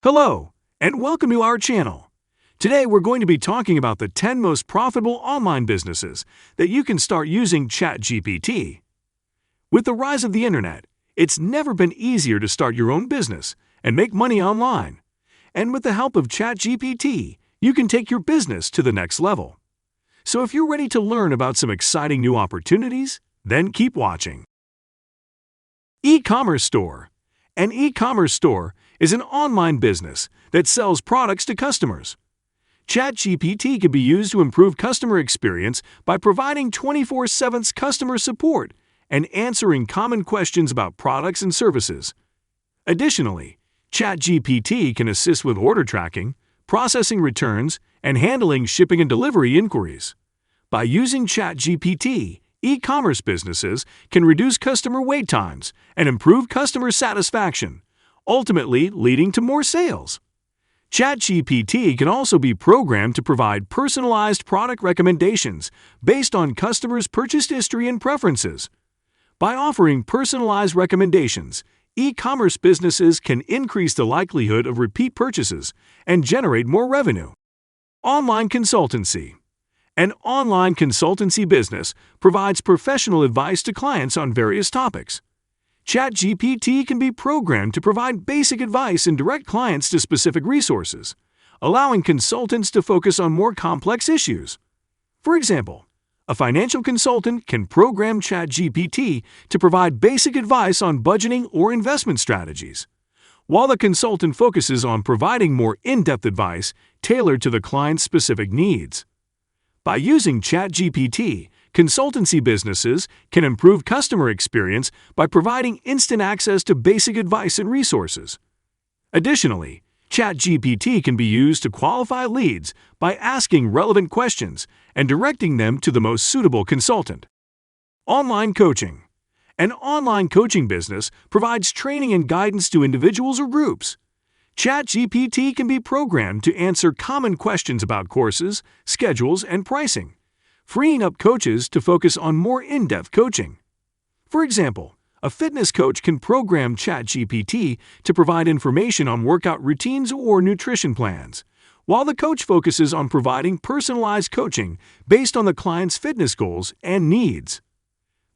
Hello, and welcome to our channel. Today we're going to be talking about the 10 most profitable online businesses that you can start using ChatGPT. With the rise of the internet, it's never been easier to start your own business and make money online. And with the help of ChatGPT, you can take your business to the next level. So if you're ready to learn about some exciting new opportunities, then keep watching. E-commerce store. An e-commerce store is an online business that sells products to customers. ChatGPT can be used to improve customer experience by providing 24/7 customer support and answering common questions about products and services. Additionally, ChatGPT can assist with order tracking, processing returns, and handling shipping and delivery inquiries. By using ChatGPT, e-commerce businesses can reduce customer wait times and improve customer satisfaction, ultimately leading to more sales. ChatGPT can also be programmed to provide personalized product recommendations based on customers' purchase history and preferences. By offering personalized recommendations, e-commerce businesses can increase the likelihood of repeat purchases and generate more revenue. Online consultancy. An online consultancy business provides professional advice to clients on various topics. ChatGPT can be programmed to provide basic advice and direct clients to specific resources, allowing consultants to focus on more complex issues. For example, a financial consultant can program ChatGPT to provide basic advice on budgeting or investment strategies, while the consultant focuses on providing more in-depth advice tailored to the client's specific needs. By using ChatGPT, consultancy businesses can improve customer experience by providing instant access to basic advice and resources. Additionally, ChatGPT can be used to qualify leads by asking relevant questions and directing them to the most suitable consultant. Online coaching. An online coaching business provides training and guidance to individuals or groups. ChatGPT can be programmed to answer common questions about courses, schedules, and pricing, freeing up coaches to focus on more in-depth coaching. For example, a fitness coach can program ChatGPT to provide information on workout routines or nutrition plans, while the coach focuses on providing personalized coaching based on the client's fitness goals and needs.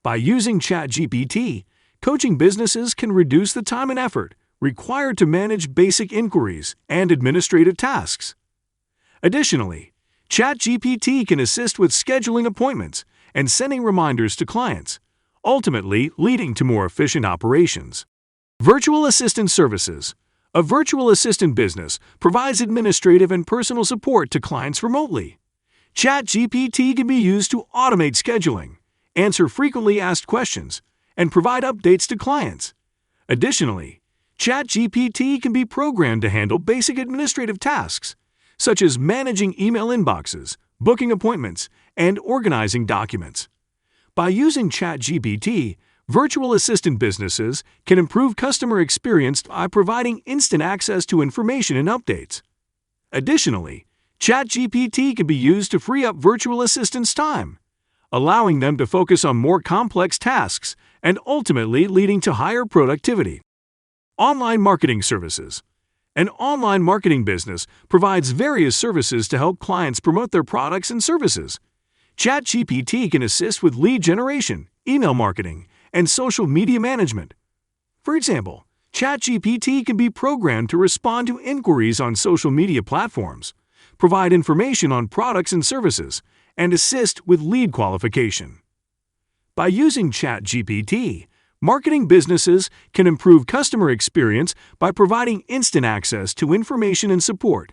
By using ChatGPT, coaching businesses can reduce the time and effort required to manage basic inquiries and administrative tasks. Additionally, ChatGPT can assist with scheduling appointments and sending reminders to clients, ultimately leading to more efficient operations. Virtual assistant services. A virtual assistant business provides administrative and personal support to clients remotely. ChatGPT can be used to automate scheduling, answer frequently asked questions, and provide updates to clients. Additionally, ChatGPT can be programmed to handle basic administrative tasks, such as managing email inboxes, booking appointments, and organizing documents. By using ChatGPT, virtual assistant businesses can improve customer experience by providing instant access to information and updates. Additionally, ChatGPT can be used to free up virtual assistants' time, allowing them to focus on more complex tasks and ultimately leading to higher productivity. Online marketing services. An online marketing business provides various services to help clients promote their products and services. ChatGPT can assist with lead generation, email marketing, and social media management. For example, ChatGPT can be programmed to respond to inquiries on social media platforms, provide information on products and services, and assist with lead qualification. By using ChatGPT, marketing businesses can improve customer experience by providing instant access to information and support.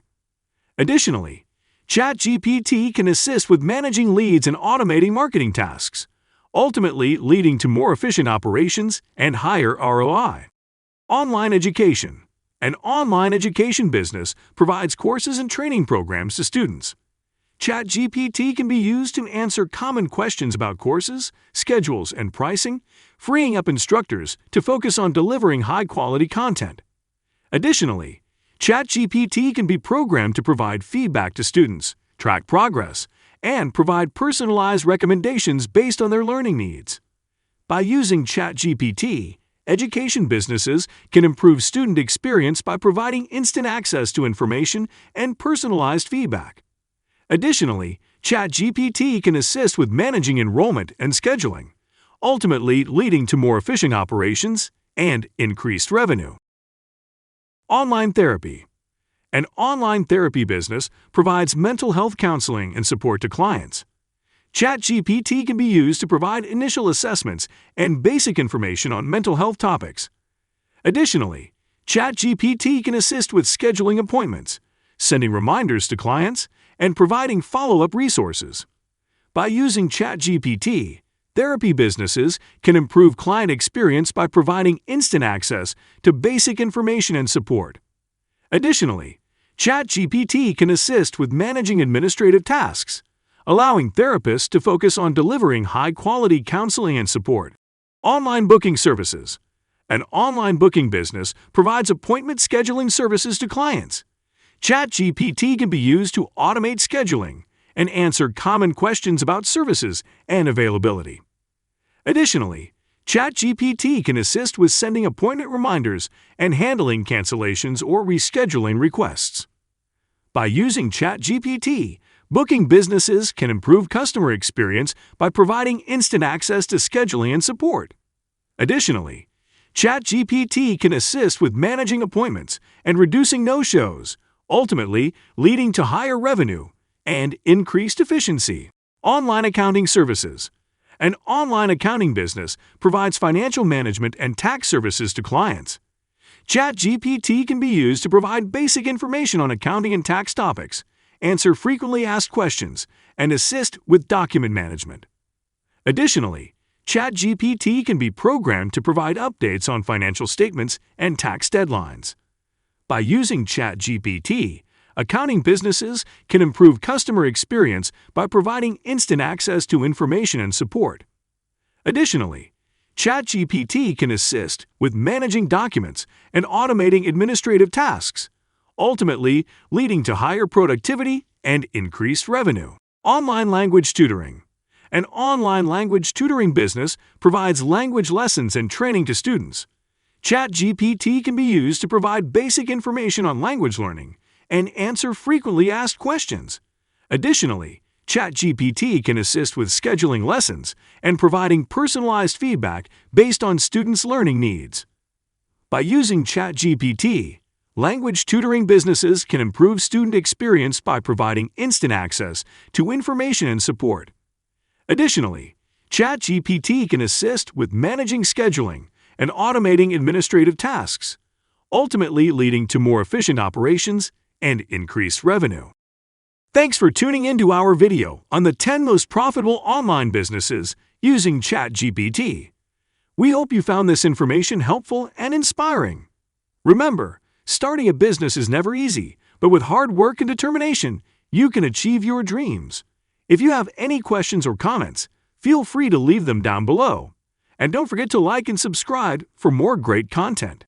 Additionally, ChatGPT can assist with managing leads and automating marketing tasks, ultimately leading to more efficient operations and higher ROI. Online education. An online education business provides courses and training programs to students. ChatGPT can be used to answer common questions about courses, schedules, and pricing, freeing up instructors to focus on delivering high-quality content. Additionally, ChatGPT can be programmed to provide feedback to students, track progress, and provide personalized recommendations based on their learning needs. By using ChatGPT, education businesses can improve student experience by providing instant access to information and personalized feedback. Additionally, ChatGPT can assist with managing enrollment and scheduling, ultimately leading to more efficient operations and increased revenue. Online therapy. An online therapy business provides mental health counseling and support to clients. ChatGPT can be used to provide initial assessments and basic information on mental health topics. Additionally, ChatGPT can assist with scheduling appointments, sending reminders to clients, and providing follow-up resources. By using ChatGPT, therapy businesses can improve client experience by providing instant access to basic information and support. Additionally, ChatGPT can assist with managing administrative tasks, allowing therapists to focus on delivering high-quality counseling and support. Online booking services. An online booking business provides appointment scheduling services to clients. ChatGPT can be used to automate scheduling and answer common questions about services and availability. Additionally, ChatGPT can assist with sending appointment reminders and handling cancellations or rescheduling requests. By using ChatGPT, booking businesses can improve customer experience by providing instant access to scheduling and support. Additionally, ChatGPT can assist with managing appointments and reducing no-shows, ultimately leading to higher revenue and increased efficiency. Online accounting services. An online accounting business provides financial management and tax services to clients. ChatGPT can be used to provide basic information on accounting and tax topics, answer frequently asked questions, and assist with document management. Additionally, ChatGPT can be programmed to provide updates on financial statements and tax deadlines. By using ChatGPT, accounting businesses can improve customer experience by providing instant access to information and support. Additionally, ChatGPT can assist with managing documents and automating administrative tasks, ultimately leading to higher productivity and increased revenue. Online language tutoring. An online language tutoring business provides language lessons and training to students. ChatGPT can be used to provide basic information on language learning and answer frequently asked questions. Additionally, ChatGPT can assist with scheduling lessons and providing personalized feedback based on students' learning needs. By using ChatGPT, language tutoring businesses can improve student experience by providing instant access to information and support. Additionally, ChatGPT can assist with managing scheduling and automating administrative tasks, ultimately leading to more efficient operations and increased revenue. Thanks for tuning into our video on the 10 most profitable online businesses using ChatGPT. We hope you found this information helpful and inspiring. Remember, starting a business is never easy, but with hard work and determination, you can achieve your dreams. If you have any questions or comments, feel free to leave them down below. And don't forget to like and subscribe for more great content.